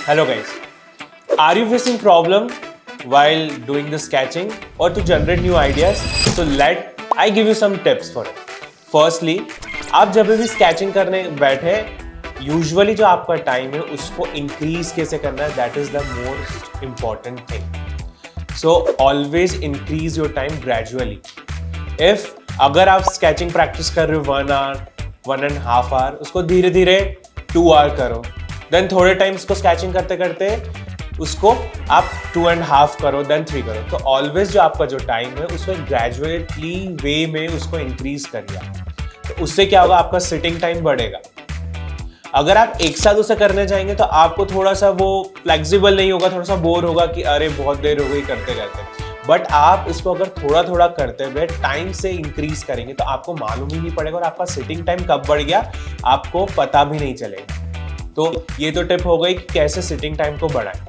Hello guys, are you facing problem while doing the sketching or to generate new ideas? So let I give you some tips for it. Firstly, आप जब भी sketching करने बैठे usually जो आपका time है उसको increase कैसे करना है, that is the most important thing. So always increase your time gradually. अगर आप स्केचिंग प्रैक्टिस कर रहे हो 1 आवर 1.5 आवर, उसको धीरे धीरे 2 आवर करो. देन थोड़े टाइम उसको स्केचिंग करते करते उसको आप 2.5 करो, देन 3 करो. तो ऑलवेज जो आपका जो टाइम है उसको ग्रेजुएटली वे में उसको इंक्रीज करिए. तो उससे क्या होगा, आपका सिटिंग टाइम बढ़ेगा. अगर आप एक साथ उसे करने जाएंगे तो आपको थोड़ा सा वो फ्लेक्सिबल नहीं होगा, थोड़ा सा बोर होगा कि अरे बहुत देर हो गई करते करते. बट आप इसको अगर थोड़ा थोड़ा करते हुए टाइम से इंक्रीज करेंगे तो आपको मालूम ही नहीं पड़ेगा और आपका सिटिंग टाइम कब बढ़ गया आपको पता भी नहीं चलेगा. तो ये तो टिप हो गई कि कैसे सिटिंग टाइम को बढ़ाएं.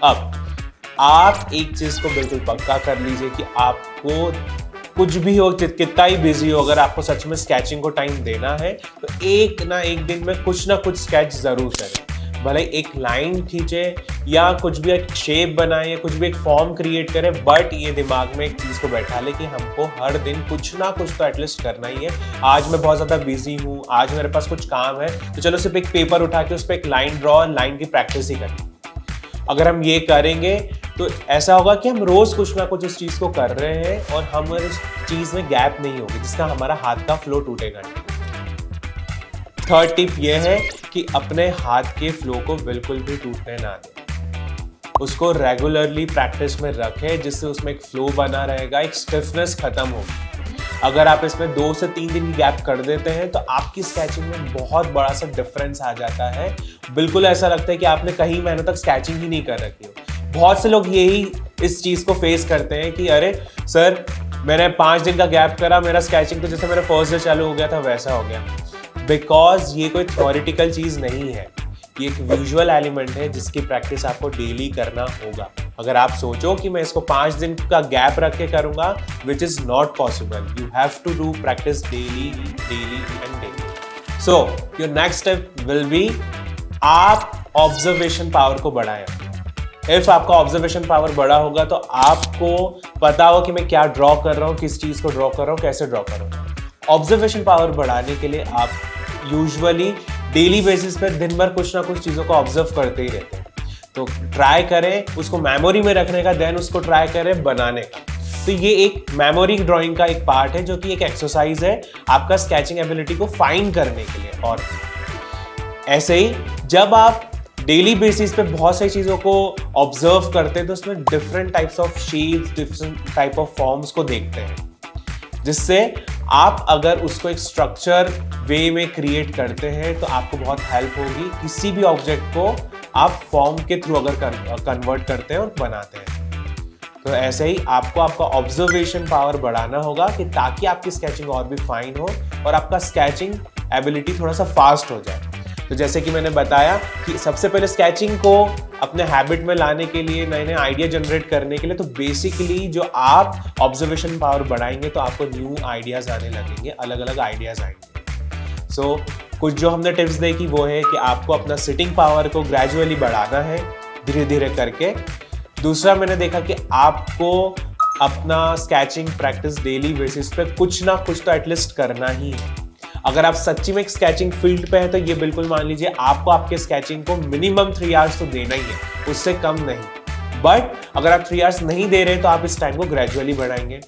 अब आप एक चीज को बिल्कुल पक्का कर लीजिए कि आपको कुछ भी हो, कितना ही बिजी हो, अगर आपको सच में स्केचिंग को टाइम देना है तो एक ना एक दिन में कुछ ना कुछ स्केच जरूर करें. भले एक लाइन खींचे या कुछ भी एक शेप बनाए या कुछ भी एक फॉर्म क्रिएट करें, बट ये दिमाग में एक चीज को बैठा ले कि हमको हर दिन कुछ ना कुछ तो एटलीस्ट करना ही है. आज मैं बहुत ज्यादा बिजी हूँ, आज मेरे पास कुछ काम है, तो चलो सिर्फ एक पेपर उठा के उस पर एक लाइन ड्रॉ, लाइन की प्रैक्टिस ही करें. अगर हम ये करेंगे तो ऐसा होगा कि हम रोज कुछ ना कुछ इस चीज को कर रहे हैं और हमारे इस चीज में गैप नहीं होगी जिसका हमारा हाथ का फ्लो टूटेगा नहीं. थर्ड टिप ये है कि अपने हाथ के फ्लो को बिल्कुल भी टूटने ना दें. उसको रेगुलरली प्रैक्टिस में रखें जिससे उसमें एक फ्लो बना रहेगा, एक स्टिफनेस खत्म होगी. अगर आप इसमें 2 से 3 दिन की गैप कर देते हैं तो आपकी स्केचिंग में बहुत बड़ा सा डिफरेंस आ जाता है. बिल्कुल ऐसा लगता है कि आपने कई महीनों तक स्केचिंग ही नहीं कर रखी हो. बहुत से लोग यही इस चीज को फेस करते हैं कि अरे सर मैंने 5 दिन का गैप करा, मेरा स्केचिंग तो जैसे मेरा फर्स्ट डे चालू हो गया था वैसा हो गया. बिकॉज ये कोई थ्योरेटिकल चीज नहीं है, ये एक विजुअल एलिमेंट है जिसकी प्रैक्टिस आपको डेली करना होगा. अगर आप सोचो कि मैं इसको 5 दिन का गैप रख के करूंगा, which is not possible. You have to do practice daily daily and daily. So your next step will be आप ऑब्जर्वेशन पावर को बढ़ाएं. इफ आपका ऑब्जर्वेशन पावर बड़ा होगा तो आपको पता हो कि मैं क्या ड्रॉ कर रहा हूँ, किस चीज को ड्रॉ कर रहा हूँ, कैसे ड्रॉ कर रहा हूँ. ऑब्जर्वेशन पावर बढ़ाने के लिए आप यूजुअली डेली बेसिस पे दिन भर कुछ ना कुछ चीज़ों को ऑब्जर्व करते ही रहते हैं. तो ट्राई करें उसको मेमोरी में रखने का, देन उसको ट्राई करें बनाने का. तो ये एक मेमोरी ड्राइंग का एक पार्ट है जो कि एक एक्सरसाइज है आपका स्केचिंग एबिलिटी को फाइन करने के लिए. और ऐसे ही जब आप डेली बेसिस पे बहुत सारी चीज़ों को ऑब्जर्व करते हैं तो उसमें different types of shapes, different type of forms को देखते हैं, जिससे आप अगर उसको एक स्ट्रक्चर वे में क्रिएट करते हैं तो आपको बहुत हेल्प होगी. किसी भी ऑब्जेक्ट को आप फॉर्म के थ्रू अगर कन्वर्ट करते हैं और बनाते हैं तो ऐसे ही आपको आपका ऑब्जर्वेशन पावर बढ़ाना होगा कि ताकि आपकी स्केचिंग और भी फाइन हो और आपका स्केचिंग एबिलिटी थोड़ा सा फास्ट हो जाए. तो जैसे कि मैंने बताया कि सबसे पहले स्केचिंग को अपने हैबिट में लाने के लिए, नए नए आइडिया जनरेट करने के लिए, तो बेसिकली जो आप ऑब्जर्वेशन पावर बढ़ाएंगे तो आपको न्यू आइडियाज आने लगेंगे, अलग अलग आइडियाज आएंगे. सो कुछ जो हमने टिप्स देखी वो है कि आपको अपना सिटिंग पावर को ग्रेजुअली बढ़ाना है धीरे धीरे करके. दूसरा मैंने देखा कि आपको अपना स्केचिंग प्रैक्टिस डेली बेसिस पे कुछ ना कुछ तो एटलीस्ट करना ही है. अगर आप सच्ची में एक स्केचिंग फील्ड पे हैं तो ये बिल्कुल मान लीजिए आपको आपके स्केचिंग को मिनिमम 3 आवर्स तो देना ही है, उससे कम नहीं. बट अगर आप 3 आवर्स नहीं दे रहे तो आप इस टाइम को ग्रेजुअली बढ़ाएंगे.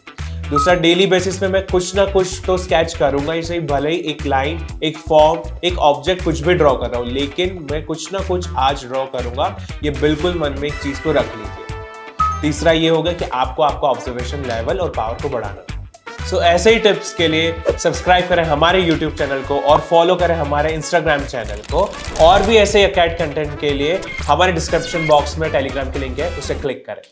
दूसरा, डेली बेसिस पे मैं कुछ ना कुछ तो स्केच करूंगा, इसे भले ही एक लाइन, एक फॉर्म, एक ऑब्जेक्ट कुछ भी ड्रॉ कर रहा हूँ, लेकिन मैं कुछ ना कुछ आज ड्रॉ करूंगा. ये बिल्कुल मन में एक चीज को रख लीजिए. तीसरा ये होगा कि आपको आपका ऑब्जर्वेशन लेवल और पावर को बढ़ाना. सो ऐसे ही टिप्स के लिए सब्सक्राइब करें हमारे YouTube चैनल को और फॉलो करें हमारे Instagram चैनल को. और भी ऐसे कैट कंटेंट के लिए हमारे डिस्क्रिप्शन बॉक्स में टेलीग्राम की लिंक है, उसे क्लिक करें.